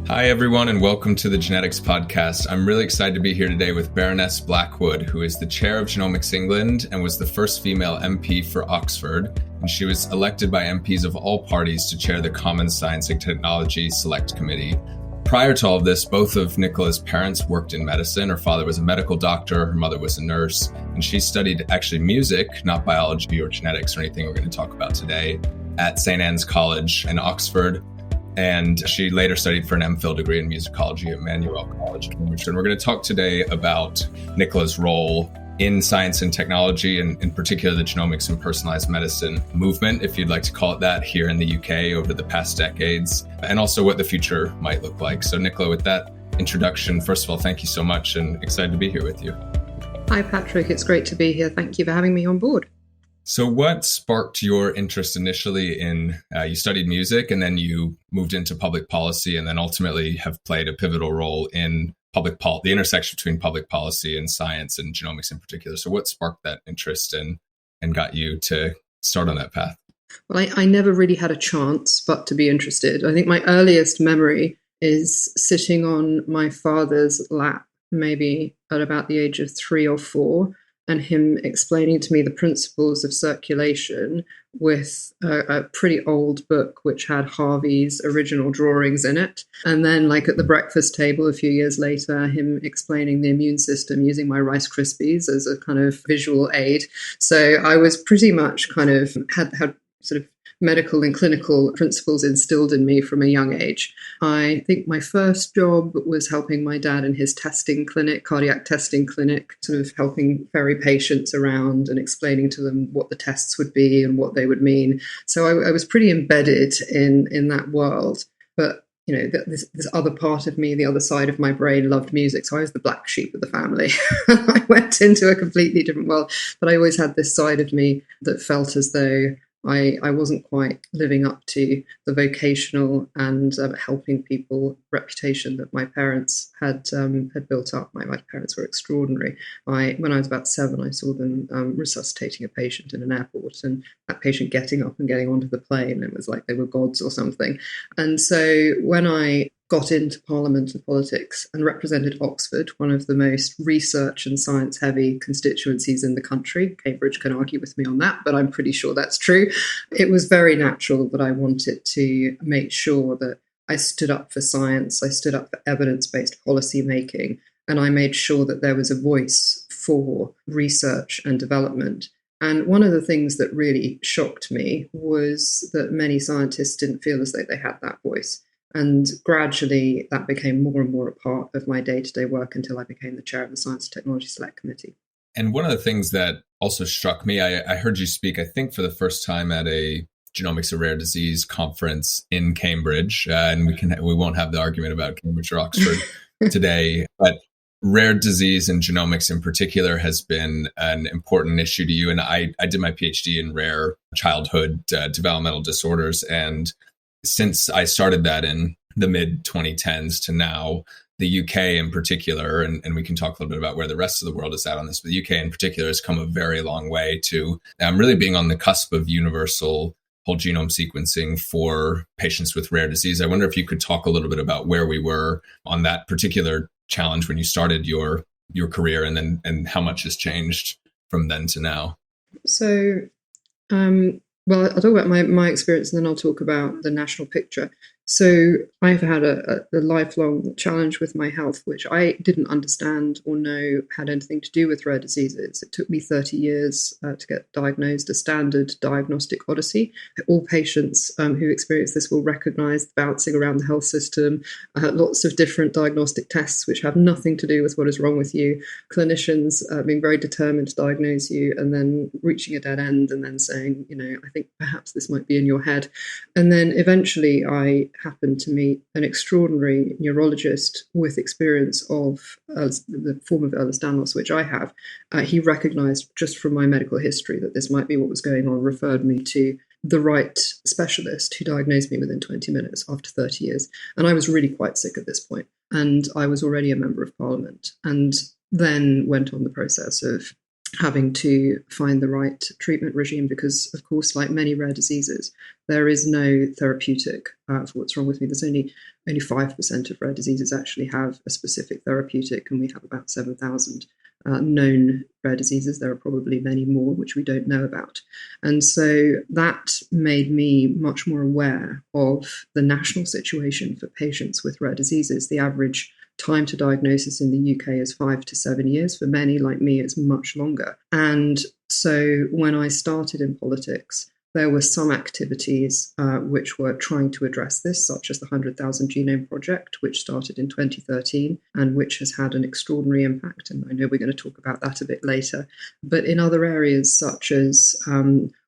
Hi, everyone, and welcome to the Genetics Podcast. I'm really excited to be here today with Baroness Blackwood, who is the chair of Genomics England and was the first female MP for Oxford. And she was elected by MPs of all parties to chair the Common Science and Technology Select Committee. Prior to all of this, both of Nicola's parents worked in medicine. Her father was a medical doctor, her mother was a nurse, and she studied actually music, not biology or genetics or anything we're going to talk about today, at St. Anne's College in Oxford. And she later studied for an MPhil degree in musicology at Emmanuel College, Cambridge. And we're going to talk today about Nicola's role in science and technology, and in particular the genomics and personalized medicine movement, if you'd like to call it that, here in the UK over the past decades, and also what the future might look like. So Nicola, with that introduction, first of all, thank you so much and excited to be here with you. Hi, Patrick. It's great to be here. Thank you for having me on board. So what sparked your interest initially in, you studied music and then you moved into public policy and then ultimately have played a pivotal role in the intersection between public policy and science and genomics in particular. So what sparked that interest and got you to start on that path? Well, I never really had a chance but to be interested. I think my earliest memory is sitting on my father's lap, maybe at about the age of 3 or 4, and him explaining to me the principles of circulation with a pretty old book which had Harvey's original drawings in it. And then, like at the breakfast table a few years later, him explaining the immune system using my Rice Krispies as a kind of visual aid. So I was pretty much kind of had sort of medical and clinical principles instilled in me from a young age. I think my first job was helping my dad in his testing clinic, cardiac testing clinic, sort of helping ferry patients around and explaining to them what the tests would be and what they would mean. So I was pretty embedded in that world. But you know, this other part of me, the other side of my brain, loved music. So I was the black sheep of the family. I went into a completely different world. But I always had this side of me that felt as though I wasn't quite living up to the vocational and helping people reputation that my parents had built up. My parents were extraordinary. When I was about 7, I saw them resuscitating a patient in an airport, and that patient getting up and getting onto the plane. It was like they were gods or something. And so when I got into Parliament and politics and represented Oxford, one of the most research and science-heavy constituencies in the country. Cambridge can argue with me on that, but I'm pretty sure that's true. It was very natural that I wanted to make sure that I stood up for science, I stood up for evidence-based policy making, and I made sure that there was a voice for research and development. And one of the things that really shocked me was that many scientists didn't feel as though they had that voice. And gradually, that became more and more a part of my day-to-day work until I became the chair of the Science and Technology Select Committee. And one of the things that also struck me, I heard you speak, I think, for the first time at a Genomics of Rare Disease conference in Cambridge. And we won't have the argument about Cambridge or Oxford today. But rare disease and genomics in particular has been an important issue to you. And I did my PhD in rare childhood developmental disorders. And since I started that in the mid-2010s to now, the UK in particular, and we can talk a little bit about where the rest of the world is at on this, but the UK in particular has come a very long way to really being on the cusp of universal whole genome sequencing for patients with rare disease. I wonder if you could talk a little bit about where we were on that particular challenge when you started your career, and how much has changed from then to now. So, well, I'll talk about my experience and then I'll talk about the national picture. So I've had a lifelong challenge with my health, which I didn't understand or know had anything to do with rare diseases. It took me 30 years to get diagnosed, a standard diagnostic odyssey. All patients who experience this will recognize the bouncing around the health system, lots of different diagnostic tests which have nothing to do with what is wrong with you, clinicians being very determined to diagnose you and then reaching a dead end and then saying, I think perhaps this might be in your head. And then eventually I happened to meet an extraordinary neurologist with experience of the form of Ehlers-Danlos, which I have. He recognized just from my medical history that this might be what was going on, referred me to the right specialist who diagnosed me within 20 minutes after 30 years. And I was really quite sick at this point. And I was already a member of Parliament, and then went on the process of having to find the right treatment regime because, of course, like many rare diseases, there is no therapeutic for what's wrong with me. There's only 5% of rare diseases actually have a specific therapeutic, and we have about 7,000 known rare diseases. There are probably many more which we don't know about. And so that made me much more aware of the national situation for patients with rare diseases. The average time to diagnosis in the UK is 5 to 7 years. For many, like me, it's much longer. And so when I started in politics, there were some activities which were trying to address this, such as the 100,000 Genome Project, which started in 2013 and which has had an extraordinary impact. And I know we're going to talk about that a bit later. But in other areas, such as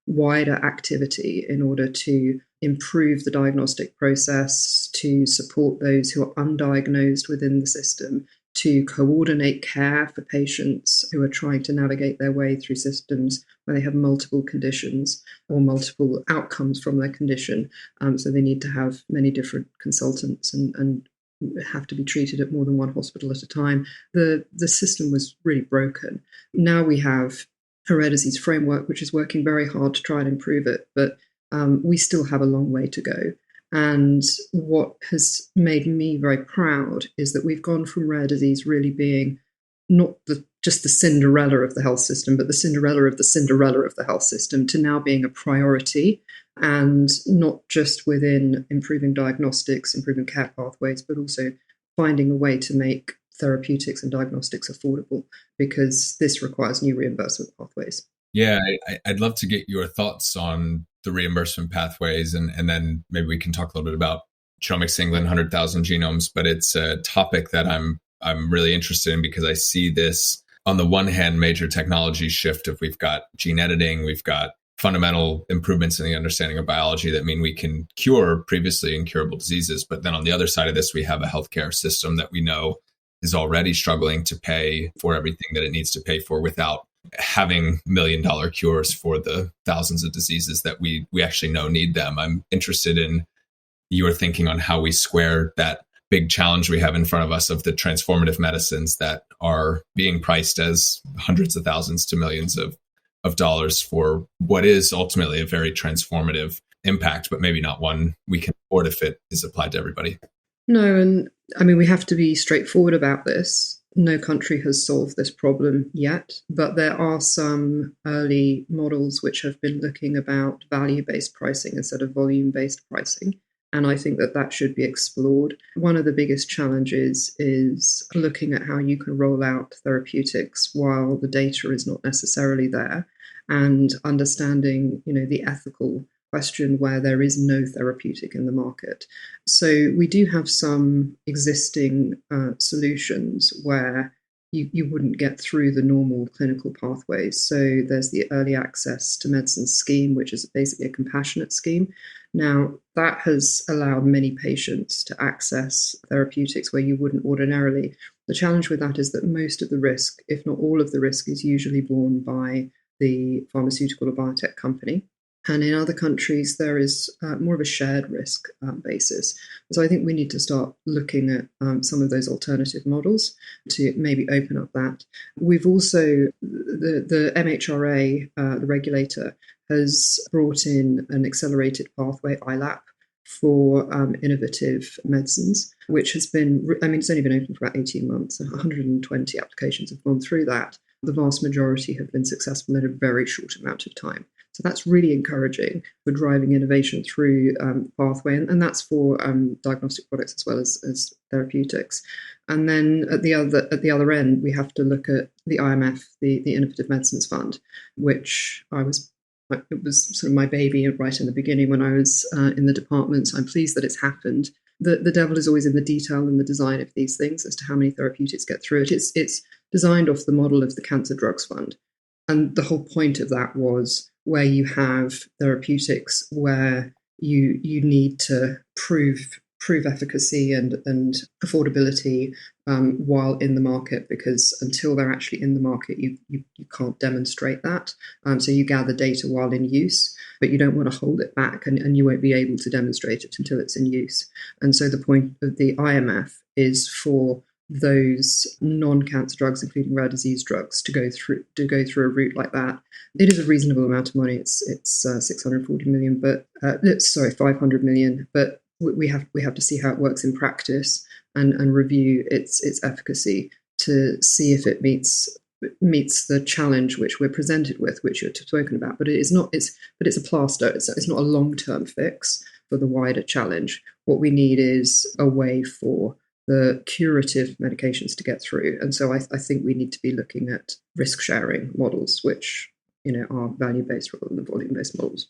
wider activity in order to improve the diagnostic process, to support those who are undiagnosed within the system, to coordinate care for patients who are trying to navigate their way through systems where they have multiple conditions or multiple outcomes from their condition. So they need to have many different consultants and have to be treated at more than one hospital at a time. The system was really broken. Now we have a rare disease framework, which is working very hard to try and improve it, but we still have a long way to go. And what has made me very proud is that we've gone from rare disease really being not just the Cinderella of the health system, but the Cinderella of the health system, to now being a priority, and not just within improving diagnostics, improving care pathways, but also finding a way to make therapeutics and diagnostics affordable, because this requires new reimbursement pathways. Yeah, I'd love to get your thoughts on the reimbursement pathways, and then maybe we can talk a little bit about Genomics England, 100,000 genomes. But it's a topic that I'm really interested in because I see this, on the one hand, major technology shift of we've got gene editing, we've got fundamental improvements in the understanding of biology that mean we can cure previously incurable diseases. But then on the other side of this, we have a healthcare system that we know is already struggling to pay for everything that it needs to pay for without having $1 million cures for the thousands of diseases that we actually know need them. I'm interested in your thinking on how we square that big challenge we have in front of us of the transformative medicines that are being priced as hundreds of thousands to millions of dollars for what is ultimately a very transformative impact, but maybe not one we can afford if it is applied to everybody. No, and I mean, we have to be straightforward about this. No country has solved this problem yet, but there are some early models which have been looking about value-based pricing instead of volume-based pricing. And I think that should be explored. One of the biggest challenges is looking at how you can roll out therapeutics while the data is not necessarily there, and understanding, the ethical question where there is no therapeutic in the market. So we do have some existing solutions where you wouldn't get through the normal clinical pathways. So there's the Early Access to Medicine scheme, which is basically a compassionate scheme. Now, that has allowed many patients to access therapeutics where you wouldn't ordinarily. The challenge with that is that most of the risk, if not all of the risk, is usually borne by the pharmaceutical or biotech company. And in other countries, there is more of a shared risk basis. So I think we need to start looking at some of those alternative models to maybe open up that. We've also, the MHRA, the regulator, has brought in an accelerated pathway, ILAP, for innovative medicines, which has been, it's only been open for about 18 months, and 120 applications have gone through that. The vast majority have been successful in a very short amount of time. So that's really encouraging for driving innovation through pathway, and that's for diagnostic products as well as therapeutics. And then at the other end, we have to look at the IMF, the Innovative Medicines Fund, which it was sort of my baby right in the beginning when I was in the department. So I'm pleased that it's happened. The devil is always in the detail and the design of these things as to how many therapeutics get through it. It's designed off the model of the Cancer Drugs Fund. And the whole point of that was where you have therapeutics where you need to prove efficacy and affordability while in the market, because until they're actually in the market, you can't demonstrate that. So you gather data while in use, but you don't want to hold it back, and you won't be able to demonstrate it until it's in use. And so the point of the IMF is for those non-cancer drugs, including rare disease drugs, to go through a route like that. It is a reasonable amount of money. It's 640 million, but 500 million. But we have to see how it works in practice and review its efficacy to see if it meets the challenge which we're presented with, which you're spoken about. But it's a plaster. It's not a long-term fix for the wider challenge. What we need is a way for the curative medications to get through. And so I think we need to be looking at risk-sharing models, which are value-based rather than volume-based models.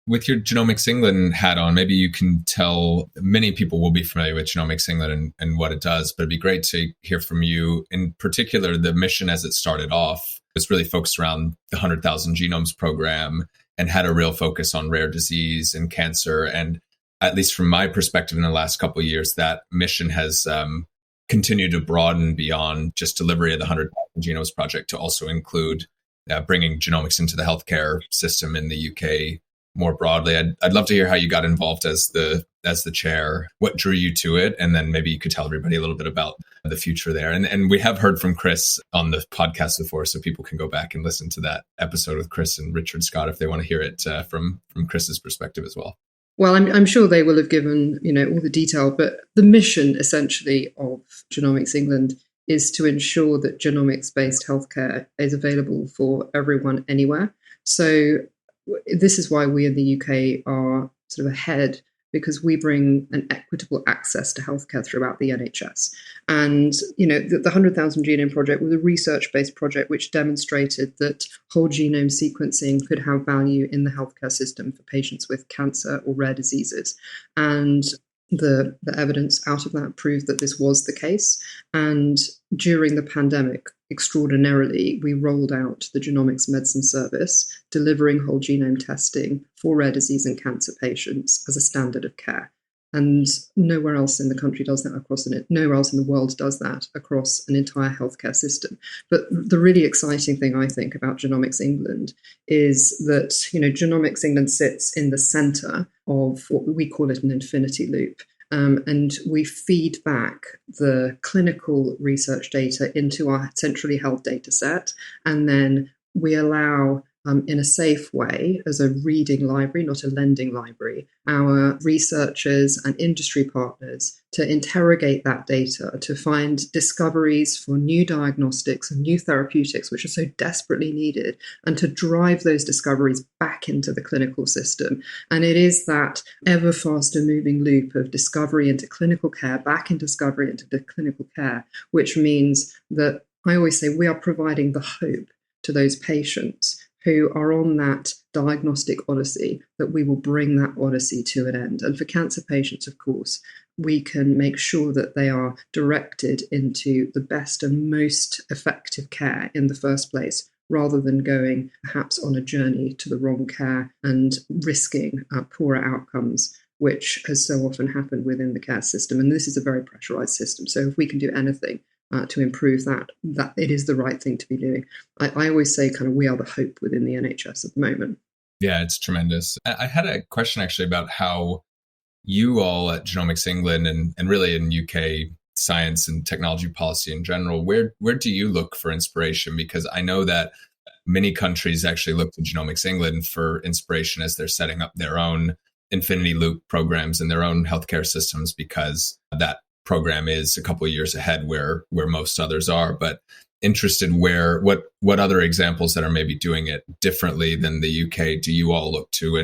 With your Genomics England hat on, maybe you can tell, many people will be familiar with Genomics England and what it does, but it'd be great to hear from you. In particular, the mission as it started off was really focused around the 100,000 Genomes program and had a real focus on rare disease and cancer. And at least from my perspective in the last couple of years, that mission has continued to broaden beyond just delivery of the 100,000 Genomes project to also include bringing genomics into the healthcare system in the UK more broadly. I'd love to hear how you got involved as the chair, what drew you to it, and then maybe you could tell everybody a little bit about the future there. And we have heard from Chris on the podcast before, so people can go back and listen to that episode with Chris and Richard Scott if they want to hear it from Chris's perspective as well. Well, I'm sure they will have given all the detail, but the mission essentially of Genomics England is to ensure that genomics-based healthcare is available for everyone anywhere. So this is why we in the UK are sort of ahead, because we bring an equitable access to healthcare throughout the NHS. And, the 100,000 Genome Project was a research-based project which demonstrated that whole genome sequencing could have value in the healthcare system for patients with cancer or rare diseases. And the evidence out of that proved that this was the case. And during the pandemic, extraordinarily, we rolled out the Genomics Medicine Service, delivering whole genome testing for rare disease and cancer patients as a standard of care. And nowhere else in the country does that nowhere else in the world does that across an entire healthcare system. But the really exciting thing, I think, about Genomics England is that, Genomics England sits in the centre of what we call it an infinity loop. And we feed back the clinical research data into our centrally held data set, and then we allow, in a safe way, as a reading library, not a lending library, our researchers and industry partners to interrogate that data, to find discoveries for new diagnostics and new therapeutics, which are so desperately needed, and to drive those discoveries back into the clinical system. And it is that ever faster moving loop of discovery into clinical care, back in discovery into the clinical care, which means that I always say we are providing the hope to those patients who are on that diagnostic odyssey, that we will bring that odyssey to an end. And for cancer patients, of course, we can make sure that they are directed into the best and most effective care in the first place, rather than going perhaps on a journey to the wrong care and risking poorer outcomes, which has so often happened within the care system. And this is a very pressurized system. So if we can do anything to improve that it is the right thing to be doing. I always say we are the hope within the NHS at the moment. Yeah, it's tremendous. I had a question actually about how you all at Genomics England and really in UK science and technology policy in general, where do you look for inspiration? Because I know that many countries actually look to Genomics England for inspiration as they're setting up their own infinity loop programs and their own healthcare systems, because that program is a couple of years ahead where most others are. But interested what other examples that are maybe doing it differently than the UK do you all look to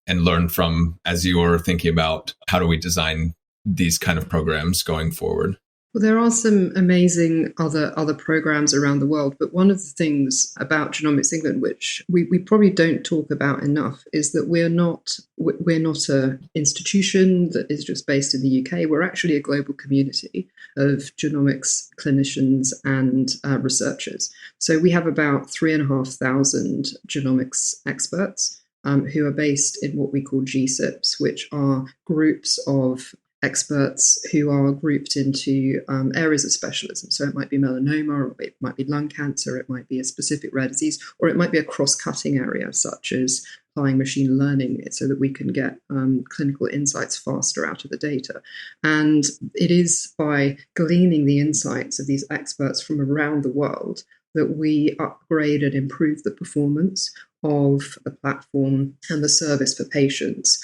and learn from as you're thinking about how do we design these kind of programs going forward? Well, there are some amazing other programs around the world, but one of the things about Genomics England, which we probably don't talk about enough, is that we're not an institution that is just based in the UK. We're actually a global community of genomics clinicians and researchers. So we have about 3,500 genomics experts who are based in what we call GSIPs, which are groups of experts who are grouped into areas of specialism. So it might be melanoma, or it might be lung cancer, it might be a specific rare disease, or it might be a cross-cutting area such as applying machine learning so that we can get clinical insights faster out of the data. And it is by gleaning the insights of these experts from around the world that we upgrade and improve the performance of the platform and the service for patients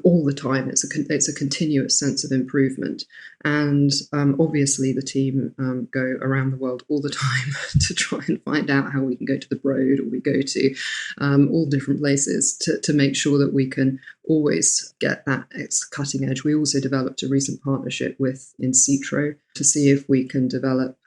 all the time. It's a continuous sense of improvement. And obviously the team go around the world all the time to try and find out how we can go to the Broad, or we go to all different places to make sure that we can always get that cutting edge. We also developed a recent partnership with In Citro to see if we can develop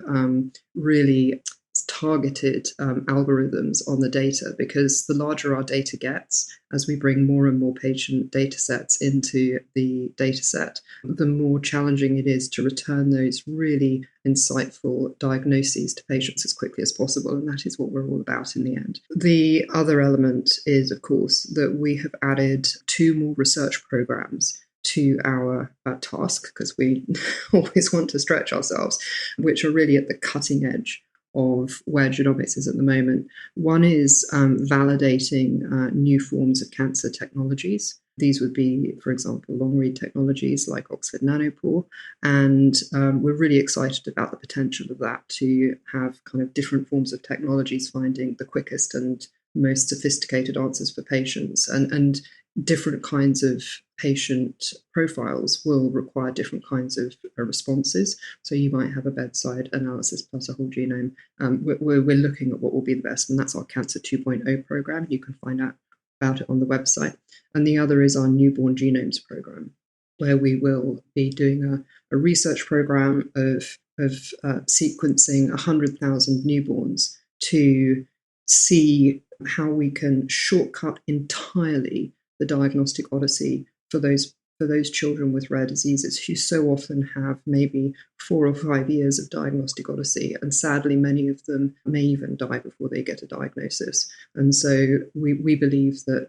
really targeted algorithms on the data, because the larger our data gets, as we bring more and more patient data sets into the data set, the more challenging it is to return those really insightful diagnoses to patients as quickly as possible. And that is what we're all about in the end. The other element is, of course, that we have added 2 more research programs to our task, because we always want to stretch ourselves, which are really at the cutting edge of where genomics is at the moment. One is validating new forms of cancer technologies. These would be, for example, long-read technologies like Oxford Nanopore. And we're really excited about the potential of that to have kind of different forms of technologies finding the quickest and most sophisticated answers for patients. And different kinds of patient profiles will require different kinds of responses. So you might have a bedside analysis plus a whole genome. We're looking at what will be the best, and that's our Cancer 2.0 program. You can find out about it on the website. And the other is our Newborn Genomes program, where we will be doing a research program of sequencing 100,000 newborns to see how we can shortcut entirely the diagnostic odyssey for those children with rare diseases who so often have maybe 4 or 5 years of diagnostic odyssey, and sadly many of them may even die before they get a diagnosis. And so we believe that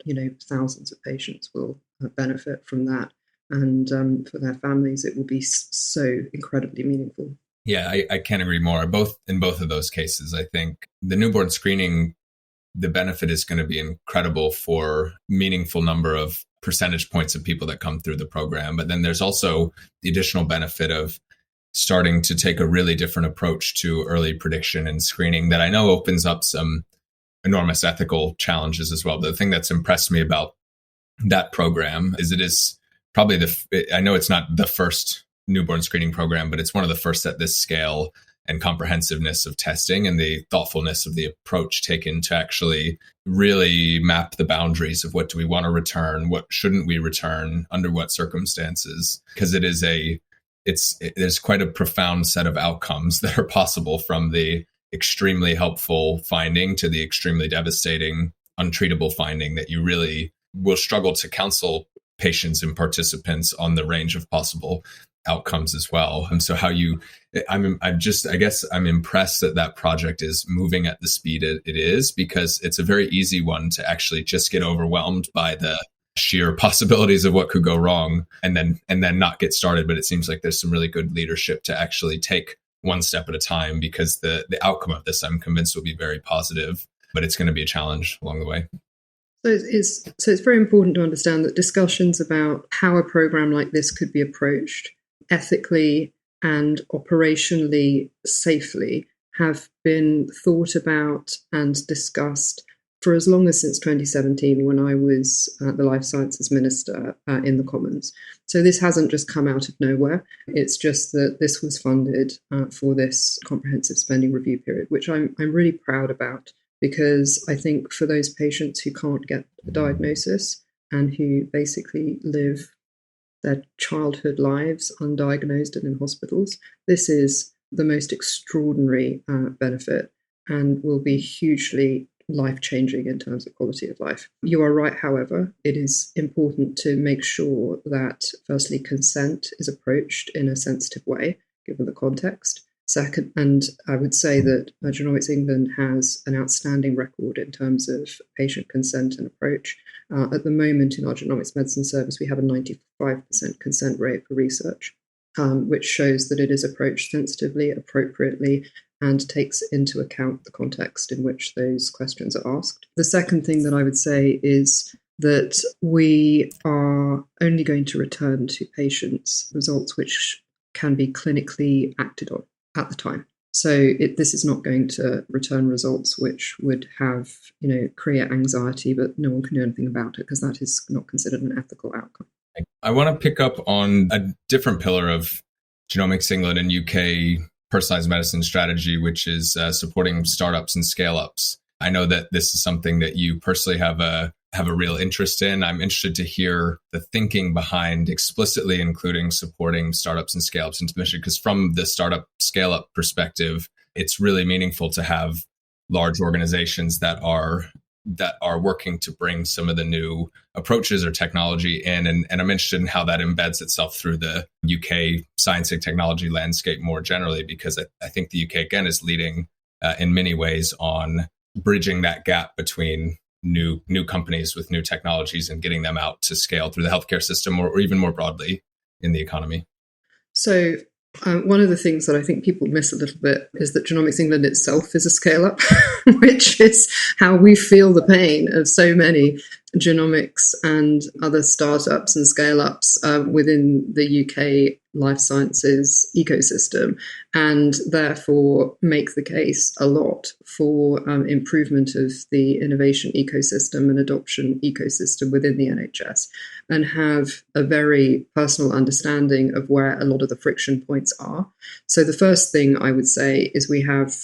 thousands of patients will benefit from that, and for their families it will be so incredibly meaningful. Yeah, I can't agree more. In both of those cases, I think the newborn screening, the benefit is going to be incredible for meaningful number of percentage points of people that come through the program. But then there's also the additional benefit of starting to take a really different approach to early prediction and screening that I know opens up some enormous ethical challenges as well. But the thing that's impressed me about that program is it is probably I know it's not the first newborn screening program, but it's one of the first at this scale and comprehensiveness of testing and the thoughtfulness of the approach taken to actually really map the boundaries of what do we want to return, what shouldn't we return, under what circumstances, because there's quite a profound set of outcomes that are possible, from the extremely helpful finding to the extremely devastating, untreatable finding that you really will struggle to counsel patients and participants on the range of possible outcomes as well. And so I guess I'm impressed that project is moving at the speed it is, because it's a very easy one to actually just get overwhelmed by the sheer possibilities of what could go wrong and then not get started. But it seems like there's some really good leadership to actually take one step at a time, because the outcome of this, I'm convinced, will be very positive, but it's going to be a challenge along the way. So it's very important to understand that discussions about how a program like this could be approached ethically and operationally safely have been thought about and discussed for as long as since 2017, when I was the Life Sciences Minister in the Commons. So this hasn't just come out of nowhere. It's just that this was funded for this comprehensive spending review period, which I'm really proud about, because I think for those patients who can't get a diagnosis and who basically live their childhood lives undiagnosed and in hospitals, this is the most extraordinary benefit and will be hugely life-changing in terms of quality of life. You are right, however, it is important to make sure that, firstly, consent is approached in a sensitive way, given the context. Second, and I would say that Genomics England has an outstanding record in terms of patient consent and approach. At the moment in our genomics medicine service, we have a 95% consent rate for research, which shows that it is approached sensitively, appropriately, and takes into account the context in which those questions are asked. The second thing that I would say is that we are only going to return to patients results which can be clinically acted on at the time. So this is not going to return results which would have, create anxiety, but no one can do anything about it because that is not considered an ethical outcome. I want to pick up on a different pillar of Genomics England and UK personalized medicine strategy, which is supporting startups and scale-ups. I know that this is something that you personally have a real interest in. I'm interested to hear the thinking behind explicitly including supporting startups and scale-ups into the mission, because from the startup scale-up perspective, it's really meaningful to have large organizations that are working to bring some of the new approaches or technology in. And I'm interested in how that embeds itself through the UK science and technology landscape more generally, because I think the UK, again, is leading in many ways on bridging that gap between new companies with new technologies and getting them out to scale through the healthcare system or even more broadly in the economy. So one of the things that I think people miss a little bit is that Genomics England itself is a scale-up, which is how we feel the pain of so many genomics and other startups and scale-ups within the UK life sciences ecosystem, and therefore make the case a lot for improvement of the innovation ecosystem and adoption ecosystem within the NHS, and have a very personal understanding of where a lot of the friction points are. So the first thing I would say is we have,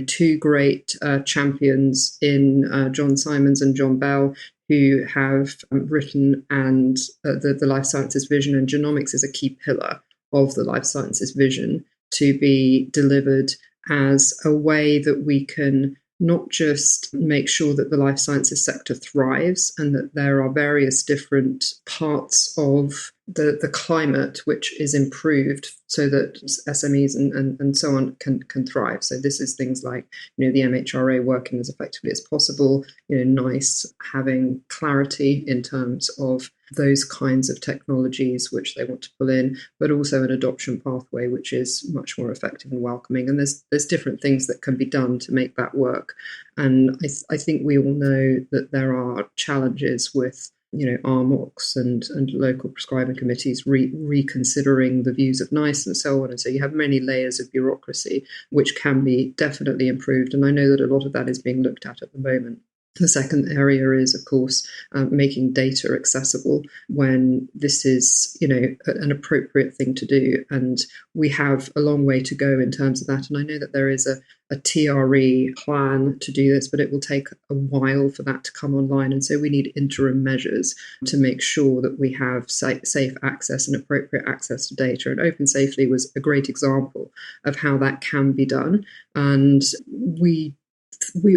two great champions in John Simons and John Bell, who have written and the life sciences vision, and genomics is a key pillar of the life sciences vision to be delivered as a way that we can not just make sure that the life sciences sector thrives and that there are various different parts of the climate which is improved so that SMEs and so on can thrive. So this is things like, the MHRA working as effectively as possible, NICE having clarity in terms of those kinds of technologies which they want to pull in, but also an adoption pathway which is much more effective and welcoming. And there's different things that can be done to make that work. And I think we all know that there are challenges with RMOCs and local prescribing committees reconsidering the views of NICE and so on. And so you have many layers of bureaucracy which can be definitely improved. And I know that a lot of that is being looked at the moment. The second area is, of course, making data accessible when this is, an appropriate thing to do. And we have a long way to go in terms of that. And I know that there is a TRE plan to do this, but it will take a while for that to come online. And so we need interim measures to make sure that we have safe access and appropriate access to data. And Open Safely was a great example of how that can be done. And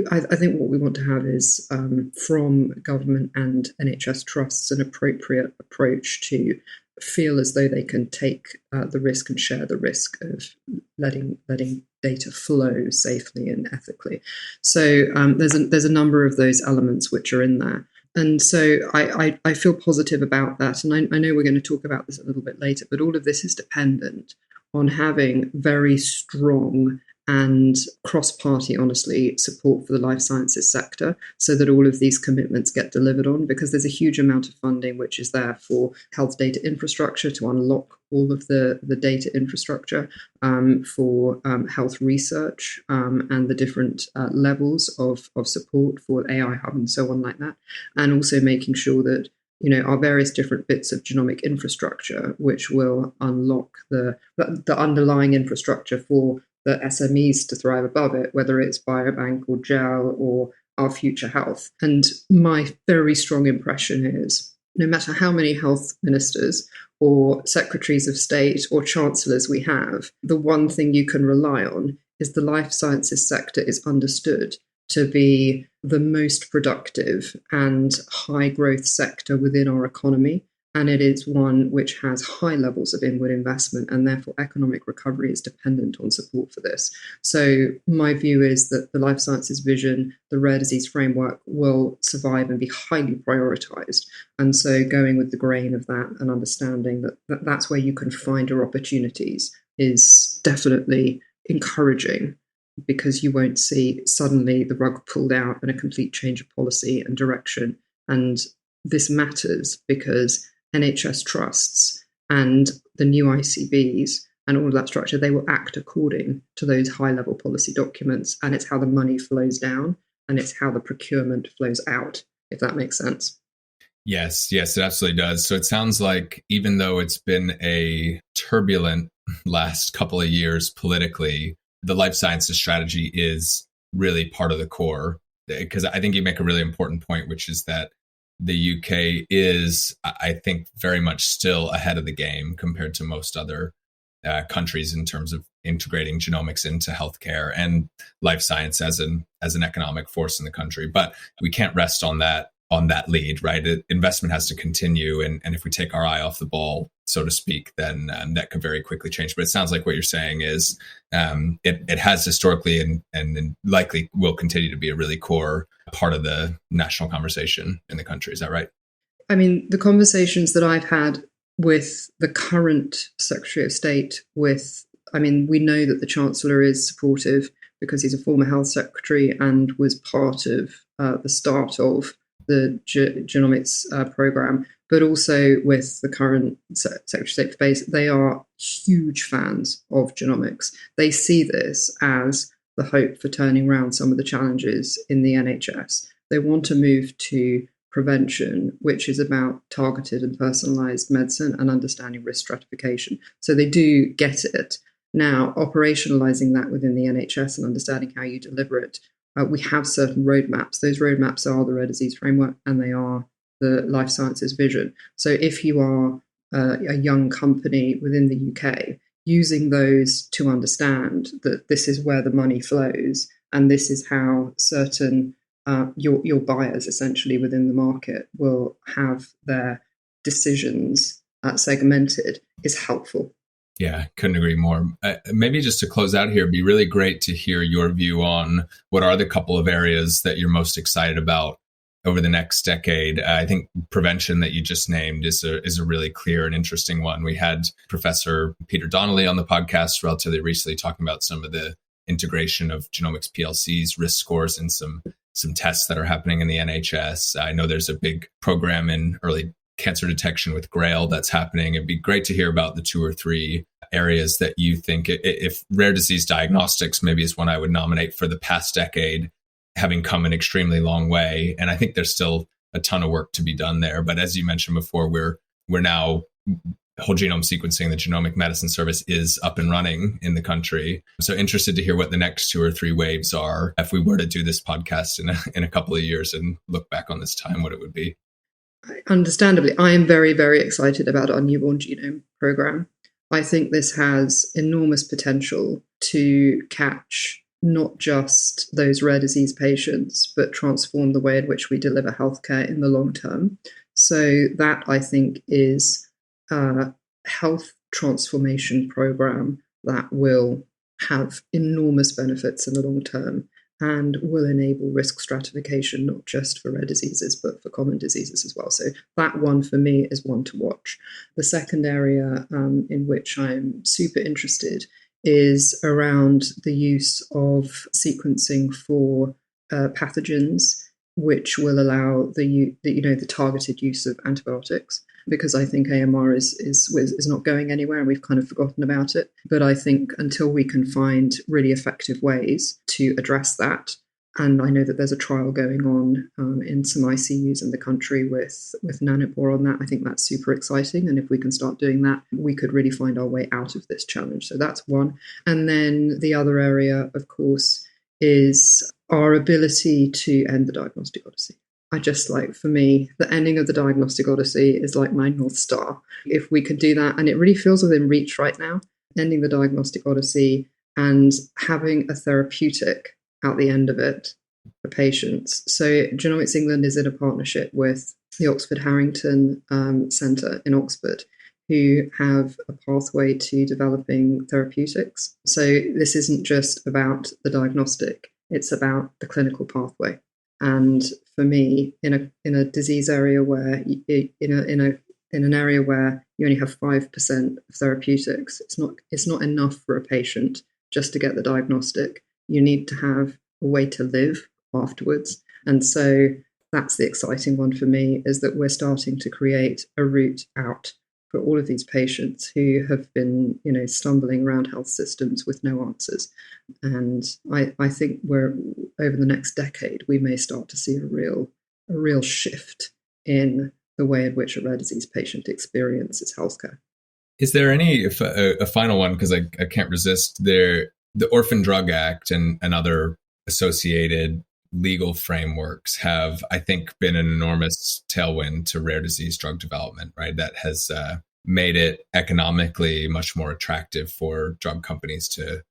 I think what we want to have is from government and NHS trusts an appropriate approach to feel as though they can take the risk and share the risk of letting data flow safely and ethically. So there's a number of those elements which are in there. And so I feel positive about that. And I know we're going to talk about this a little bit later, but all of this is dependent on having very strong and cross-party, honestly, support for the life sciences sector so that all of these commitments get delivered on, because there's a huge amount of funding which is there for health data infrastructure to unlock all of the data infrastructure for health research and the different levels of support for AI Hub and so on like that, and also making sure that our various different bits of genomic infrastructure which will unlock the underlying infrastructure for the SMEs to thrive above it, whether it's biobank or gel or our future health. And my very strong impression is no matter how many health ministers or secretaries of state or chancellors we have, the one thing you can rely on is the life sciences sector is understood to be the most productive and high growth sector within our economy. And it is one which has high levels of inward investment, and therefore economic recovery is dependent on support for this. So my view is that the life sciences vision, the rare disease framework will survive and be highly prioritized. And so going with the grain of that and understanding that that's where you can find your opportunities is definitely encouraging, because you won't see suddenly the rug pulled out and a complete change of policy and direction. And this matters because NHS trusts and the new ICBs and all of that structure, they will act according to those high-level policy documents, and it's how the money flows down and it's how the procurement flows out, if that makes sense. Yes, it absolutely does. So it sounds like even though it's been a turbulent last couple of years politically, the life sciences strategy is really part of the core. Because I think you make a really important point, which is that the UK is, I think, very much still ahead of the game compared to most other countries in terms of integrating genomics into healthcare and life science as an economic force in the country. But we can't rest on that lead, right? Investment has to continue. And if we take our eye off the ball, so to speak, then that could very quickly change. But it sounds like what you're saying is it has historically and likely will continue to be a really core part of the national conversation in the country. Is that right? I mean, the conversations that I've had with the current Secretary of State we know that the Chancellor is supportive because he's a former health secretary and was part of the start of the genomics program, but also with the current Secretary of State for Space, they are huge fans of genomics. They see this as the hope for turning around some of the challenges in the NHS. They want to move to prevention, which is about targeted and personalised medicine and understanding risk stratification. So they do get it. Now, operationalising that within the NHS and understanding how you deliver it, we have certain roadmaps. Those roadmaps are the rare disease framework and they are the life sciences vision. So if you are a young company within the UK, using those to understand that this is where the money flows and this is how certain your buyers essentially within the market will have their decisions segmented is helpful. Yeah, couldn't agree more. Maybe just to close out here, it'd be really great to hear your view on what are the couple of areas that you're most excited about over the next decade. I think prevention that you just named is a really clear and interesting one. We had Professor Peter Donnelly on the podcast relatively recently talking about some of the integration of genomics PLCs, risk scores, and some tests that are happening in the NHS. I know there's a big program in early cancer detection with GRAIL that's happening. It'd be great to hear about the 2 or 3 areas that you think, if rare disease diagnostics maybe is one I would nominate for the past decade, having come an extremely long way. And I think there's still a ton of work to be done there. But as you mentioned before, we're now whole genome sequencing, the Genomic Medicine Service is up and running in the country. So interested to hear what the next 2 or 3 waves are. If we were to do this podcast in a couple of years and look back on this time, what it would be. Understandably, I am very, very excited about our newborn genome program. I think this has enormous potential to catch not just those rare disease patients, but transform the way in which we deliver healthcare in the long term. So that, I think, is a health transformation program that will have enormous benefits in the long term and will enable risk stratification, not just for rare diseases, but for common diseases as well. So that one for me is one to watch. The second area in which I'm super interested is around the use of sequencing for pathogens, which will allow the targeted use of antibiotics. Because I think AMR is not going anywhere and we've kind of forgotten about it. But I think until we can find really effective ways to address that, and I know that there's a trial going on in some ICUs in the country with nanopore on that, I think that's super exciting. And if we can start doing that, we could really find our way out of this challenge. So that's one. And then the other area, of course, is our ability to end the diagnostic odyssey. For me, the ending of the diagnostic odyssey is like my North Star. If we could do that, and it really feels within reach right now, ending the diagnostic odyssey and having a therapeutic at the end of it for patients. So Genomics England is in a partnership with the Oxford Harrington Centre in Oxford, who have a pathway to developing therapeutics. So this isn't just about the diagnostic, it's about the clinical pathway. And for me, in a disease area where in an area where you only have 5% of therapeutics, it's not enough for a patient just to get the diagnostic. You need to have a way to live afterwards. And so that's the exciting one for me, is that we're starting to create a route out for all of these patients who have been, stumbling around health systems with no answers. And I think we're over the next decade, we may start to see a real shift in the way in which a rare disease patient experiences healthcare. Is there a final one, because I can't resist, the Orphan Drug Act and other associated legal frameworks have, I think, been an enormous tailwind to rare disease drug development, right? That has made it economically much more attractive for drug companies to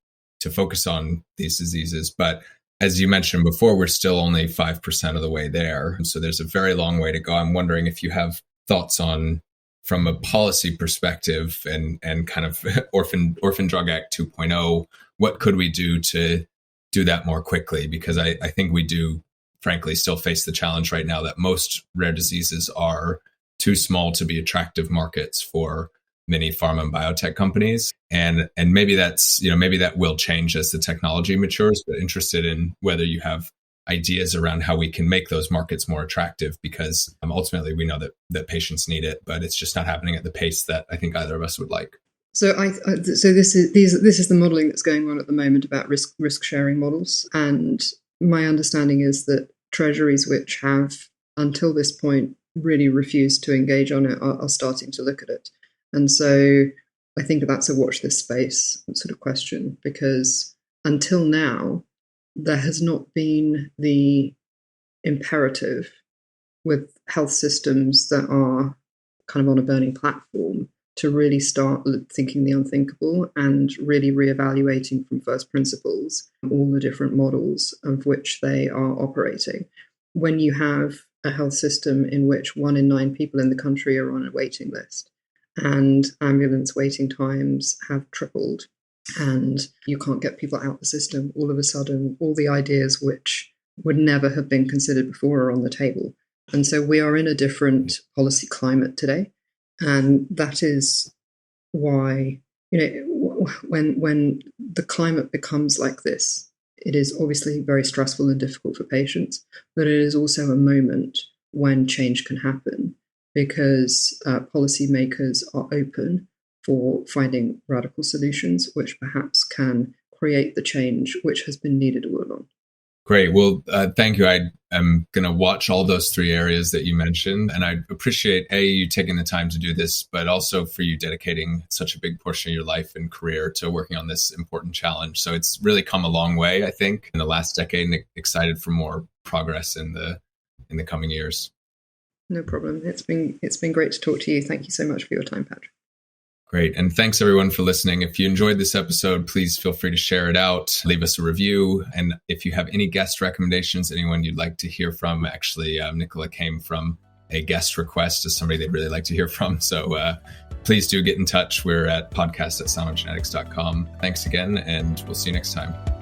focus on these diseases. But as you mentioned before, we're still only 5% of the way there. So there's a very long way to go. I'm wondering if you have thoughts on, from a policy perspective and kind of Orphan Drug Act 2.0, what could we do to do that more quickly? Because I think we do, frankly, still face the challenge right now that most rare diseases are too small to be attractive markets for many pharma and biotech companies. And maybe maybe that will change as the technology matures, but interested in whether you have ideas around how we can make those markets more attractive, because ultimately we know that patients need it, but it's just not happening at the pace that I think either of us would like. So this is the modelling that's going on at the moment about risk sharing models, and my understanding is that treasuries which have until this point really refused to engage on it are starting to look at it, and so I think that's a watch this space sort of question, because until now there has not been the imperative with health systems that are kind of on a burning platform to really start thinking the unthinkable and really reevaluating from first principles all the different models of which they are operating. When you have a health system in which 1 in 9 people in the country are on a waiting list, and ambulance waiting times have tripled, and you can't get people out the system, all of a sudden, all the ideas which would never have been considered before are on the table. And so we are in a different policy climate today. And that is why, when the climate becomes like this, it is obviously very stressful and difficult for patients, but it is also a moment when change can happen, because policymakers are open for finding radical solutions which perhaps can create the change which has been needed all along. Great. Well, thank you. I am going to watch all those 3 areas that you mentioned. And I appreciate, you taking the time to do this, but also for you dedicating such a big portion of your life and career to working on this important challenge. So it's really come a long way, I think, in the last decade, and excited for more progress in the coming years. No problem. It's been great to talk to you. Thank you so much for your time, Patrick. Great. And thanks everyone for listening. If you enjoyed this episode, please feel free to share it out, leave us a review. And if you have any guest recommendations, anyone you'd like to hear from, actually, Nicola came from a guest request as somebody they'd really like to hear from. So please do get in touch. We're at podcast@soundofgenetics.com. Thanks again, and we'll see you next time.